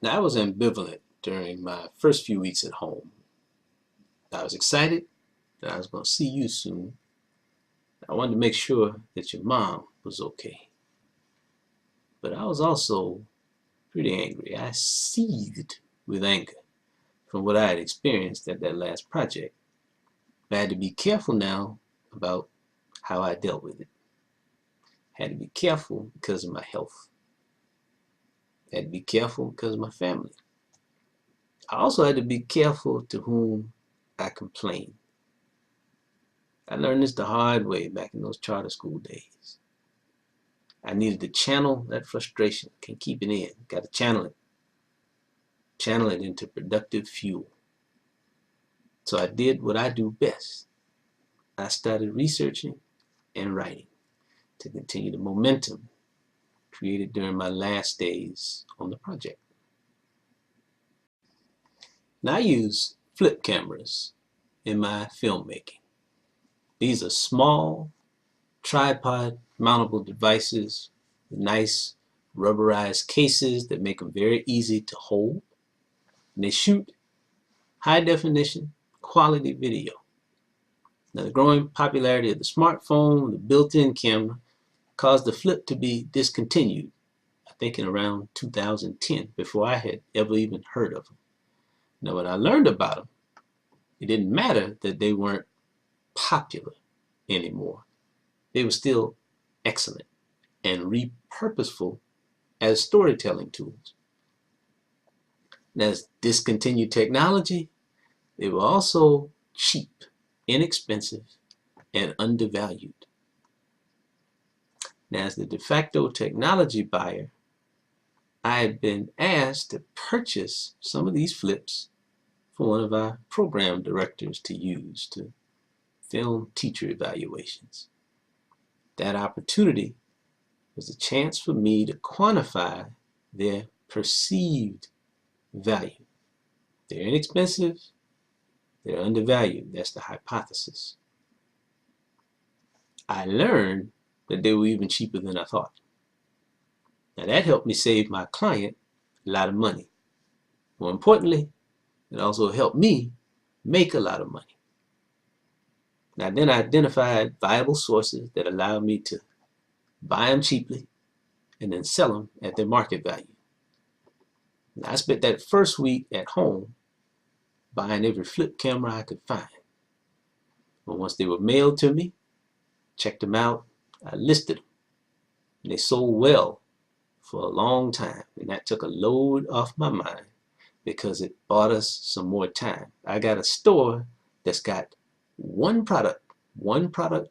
Now, I was ambivalent during my first few weeks at home. I was excited that I was going to see you soon. I wanted to make sure that your mom was okay. But I was also pretty angry. I seethed with anger from what I had experienced at that last project. I had to be careful now about how I dealt with it. I had to be careful because of my health. I had to be careful because of my family. I also had to be careful to whom I complained. I learned this the hard way back in those charter school days. I needed to channel that frustration. Can't keep it in. Got to channel it. Channel it into productive fuel. So I did what I do best. I started researching and writing to continue the momentum created during my last days on the project. Now I use flip cameras in my filmmaking. These are small, tripod mountable devices with nice rubberized cases that make them very easy to hold. And they shoot high definition, quality video. Now, the growing popularity of the smartphone, the built-in camera, caused the flip to be discontinued, I think in around 2010, before I had ever even heard of them. Now, when I learned about them, it didn't matter that they weren't popular anymore. They were still excellent and repurposeful as storytelling tools. And as discontinued technology, they were also cheap, inexpensive, and undervalued. Now, as the de facto technology buyer, I had been asked to purchase some of these flips for one of our program directors to use to film teacher evaluations. That opportunity was a chance for me to quantify their perceived value. They're inexpensive, they're undervalued. That's the hypothesis. I learned that they were even cheaper than I thought. Now that helped me save my client a lot of money. More importantly, it also helped me make a lot of money. Now then I identified viable sources that allowed me to buy them cheaply and then sell them at their market value. Now I spent that first week at home buying every flip camera I could find. But once they were mailed to me, checked them out, I listed them. And they sold well for a long time. And that took a load off my mind because it bought us some more time. I got a store that's got one product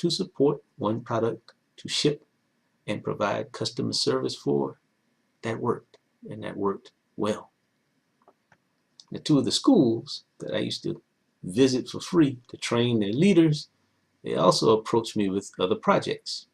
to support, one product to ship and provide customer service for. That worked, and that worked well. The two of the schools that I used to visit for free to train their leaders, they also approached me with other projects.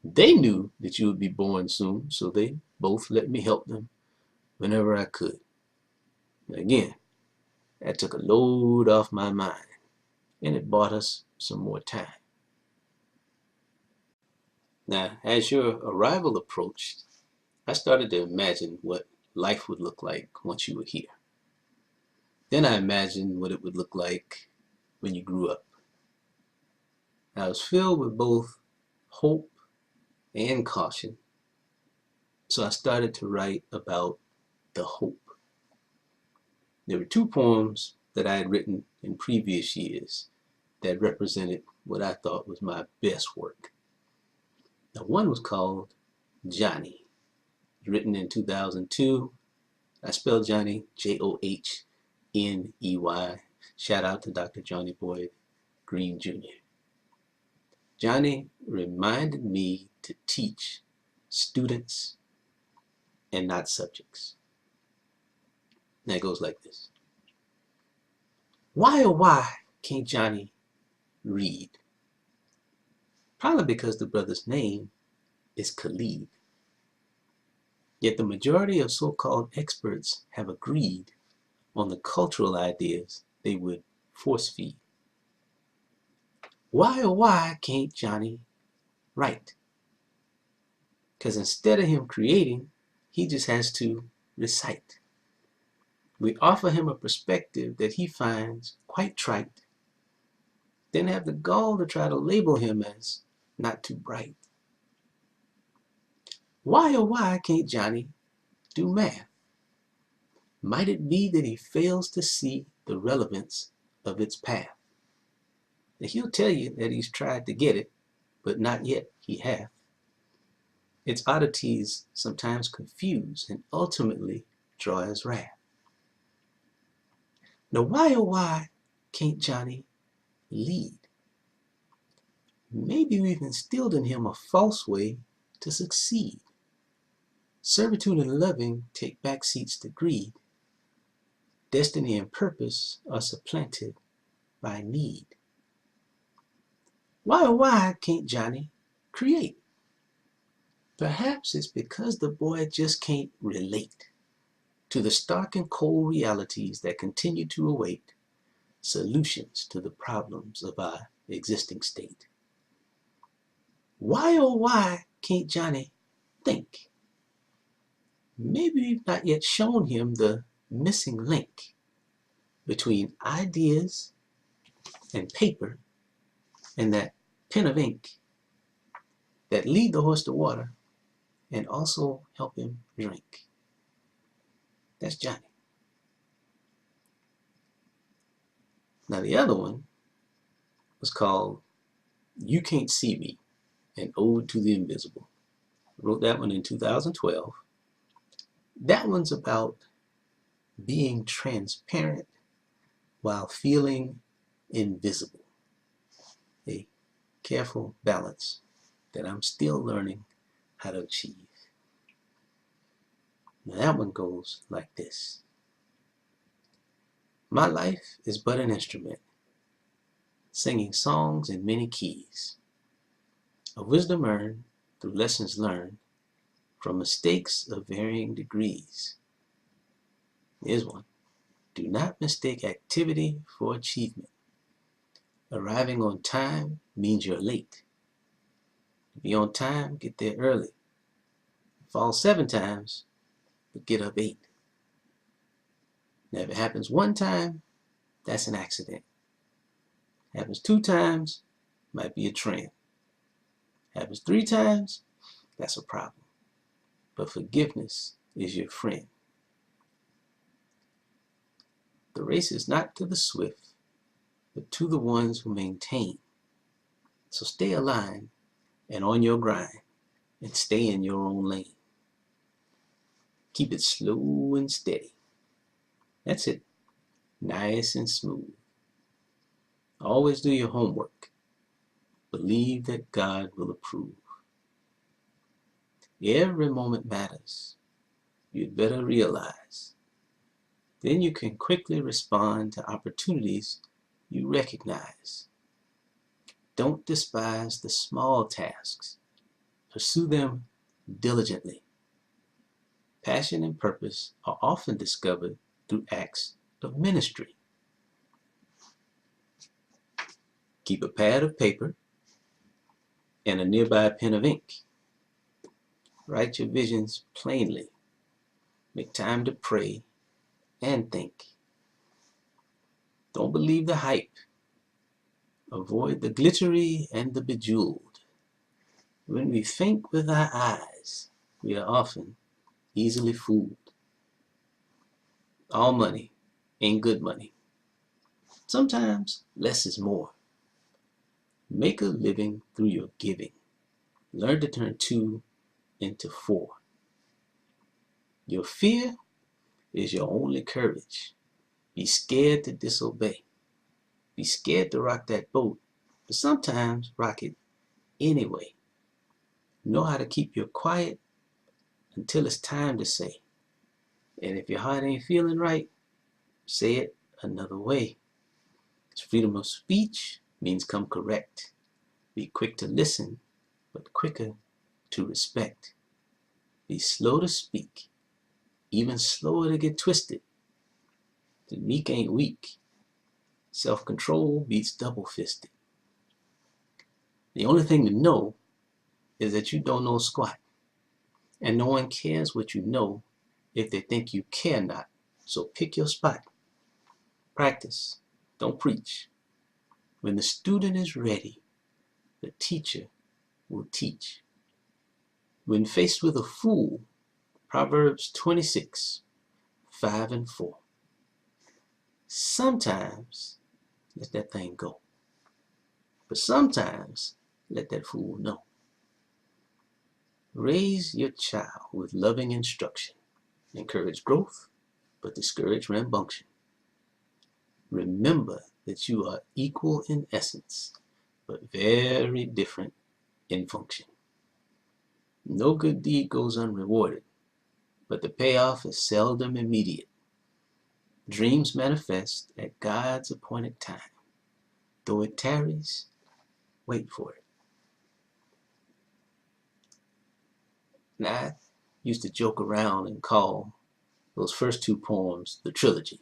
They knew that you would be born soon, so they both let me help them whenever I could. And again, that took a load off my mind, and it bought us some more time. Now, as your arrival approached, I started to imagine what life would look like once you were here. Then I imagined what it would look like when you grew up. I was filled with both hope and caution. So I started to write about the hope. There were two poems that I had written in previous years that represented what I thought was my best work. Now, one was called Johnny, written in 2002. I spelled Johnny, Johney. Shout out to Dr. Johnny Boyd Green Jr. Johnny reminded me to teach students and not subjects. Now it goes like this. Why, oh why can't Johnny read? Probably because the brother's name is Khalid. Yet the majority of so-called experts have agreed on the cultural ideas they would force feed. Why, oh why can't Johnny write? Because instead of him creating, he just has to recite. We offer him a perspective that he finds quite trite, then have the gall to try to label him as not too bright. Why, oh why can't Johnny do math? Might it be that he fails to see the relevance of its path? Now he'll tell you that he's tried to get it, but not yet he hath. Its oddities sometimes confuse and ultimately draw his wrath. Now why, oh why can't Johnny lead? Maybe we've instilled in him a false way to succeed. Servitude and loving take back seats to greed. Destiny and purpose are supplanted by need. Why, oh why can't Johnny create? Perhaps it's because the boy just can't relate to the stark and cold realities that continue to await solutions to the problems of our existing state. Why, oh why can't Johnny think? Maybe we've not yet shown him the missing link between ideas and paper and that pen of ink that lead the horse to water and also help him drink. That's Johnny. Now the other one was called You Can't See Me, an Ode to the Invisible. I wrote that one in 2012. That one's about being transparent while feeling invisible. A careful balance that I'm still learning how to achieve. Now that one goes like this. My life is but an instrument, singing songs in many keys, of wisdom earned through lessons learned from mistakes of varying degrees. Here's one. Do not mistake activity for achievement. Arriving on time means you're late. To be on time, get there early. Fall 7 times, but get up 8. Now if it happens 1 time, that's an accident. Happens 2 times, might be a trend. Happens 3 times, that's a problem. But forgiveness is your friend. The race is not to the swift, but to the ones who maintain. So stay aligned and on your grind and stay in your own lane. Keep it slow and steady. That's it. Nice and smooth. Always do your homework. Believe that God will approve. Every moment matters. You'd better realize. Then you can quickly respond to opportunities you recognize. Don't despise the small tasks. Pursue them diligently. Passion and purpose are often discovered through acts of ministry. Keep a pad of paper and a nearby pen of ink. Write your visions plainly. Make time to pray and think. Don't believe the hype. Avoid the glittery and the bejeweled. When we think with our eyes, we are often easily fooled. All money ain't good money. Sometimes less is more. Make a living through your giving. Learn to turn 2 into 4. Your fear is your only courage. Be scared to disobey. Be scared to rock that boat, but sometimes rock it anyway. Know how to keep your quiet until it's time to say. And if your heart ain't feeling right, say it another way. Freedom of speech means come correct. Be quick to listen, but quicker to respect. Be slow to speak, even slower to get twisted. The meek ain't weak. Self-control beats double-fisted. The only thing to know is that you don't know squat, and no one cares what you know if they think you care not. So pick your spot. Practice. Don't preach. When the student is ready, the teacher will teach. When faced with a fool, Proverbs 26, 5 and 4. Sometimes let that thing go. But sometimes let that fool know. Raise your child with loving instruction. Encourage growth, but discourage rambunctious. Remember that you are equal in essence, but very different in function. No good deed goes unrewarded, but the payoff is seldom immediate. Dreams manifest at God's appointed time. Though it tarries, wait for it. Now, I used to joke around and call those first two poems the trilogy,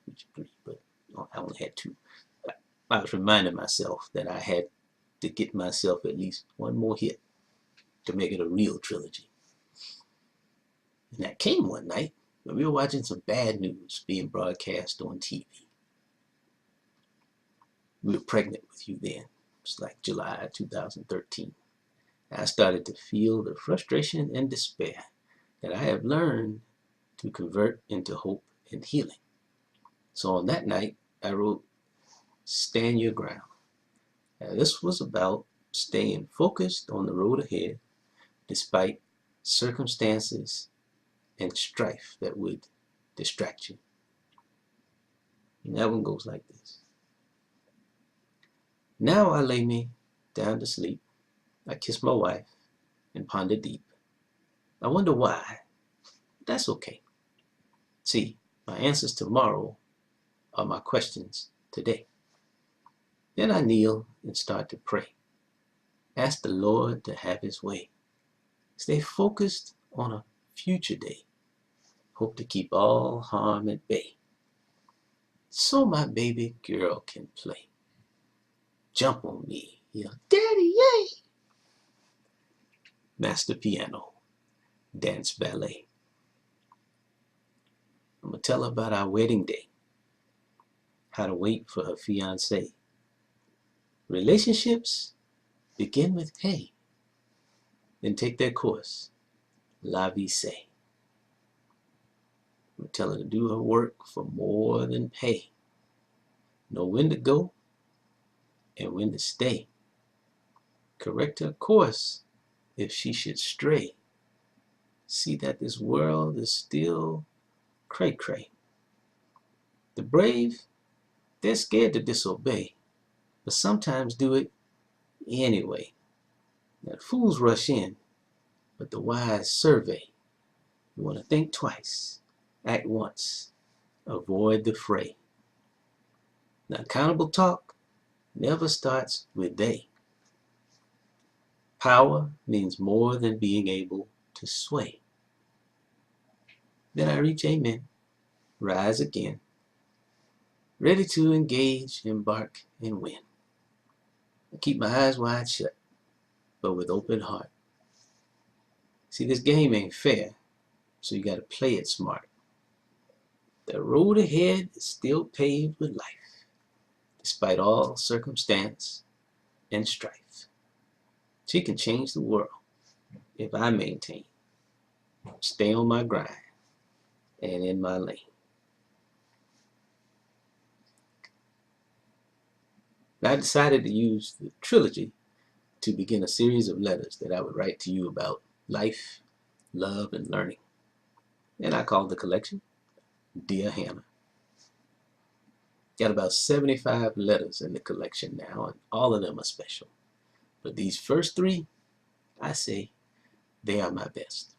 which three, but I only had two. I was reminding myself that I had to get myself at least one more hit to make it a real trilogy. And that came one night when we were watching some bad news being broadcast on TV. We were pregnant with you then. It's like July 2013. I started to feel the frustration and despair that I have learned to convert into hope and healing. So on that night, I wrote, Stand Your Ground. Now, this was about staying focused on the road ahead despite circumstances and strife that would distract you. And that one goes like this. Now I lay me down to sleep. I kiss my wife and ponder deep. I wonder why. That's okay. See, my answers tomorrow are my questions today. Then I kneel and start to pray. Ask the Lord to have his way. Stay focused on a future day. Hope to keep all harm at bay. So my baby girl can play. Jump on me, yell, Daddy, yay! Master piano, dance ballet. I'm going to tell her about our wedding day. How to wait for her fiancé. Relationships begin with hey, then take their course. La vie c'est. I'm going to tell her to do her work for more than pay. Know when to go and when to stay. Correct her course if she should stray. See that this world is still cray-cray. The brave, they're scared to disobey, but sometimes do it anyway. That fools rush in, but the wise survey. You want to think twice, act once, avoid the fray. Now, accountable talk never starts with they. Power means more than being able to sway. Then I reach amen, rise again, ready to engage, embark, and win. I keep my eyes wide shut, but with open heart. See, this game ain't fair, so you got to play it smart. The road ahead is still paved with life, despite all circumstance and strife. She can change the world if I maintain, stay on my grind, and in my lane. I decided to use the trilogy to begin a series of letters that I would write to you about life, love, and learning. And I called the collection Dear Hannah. Got about 75 letters in the collection now, and all of them are special. But these first three, I say, they are my best.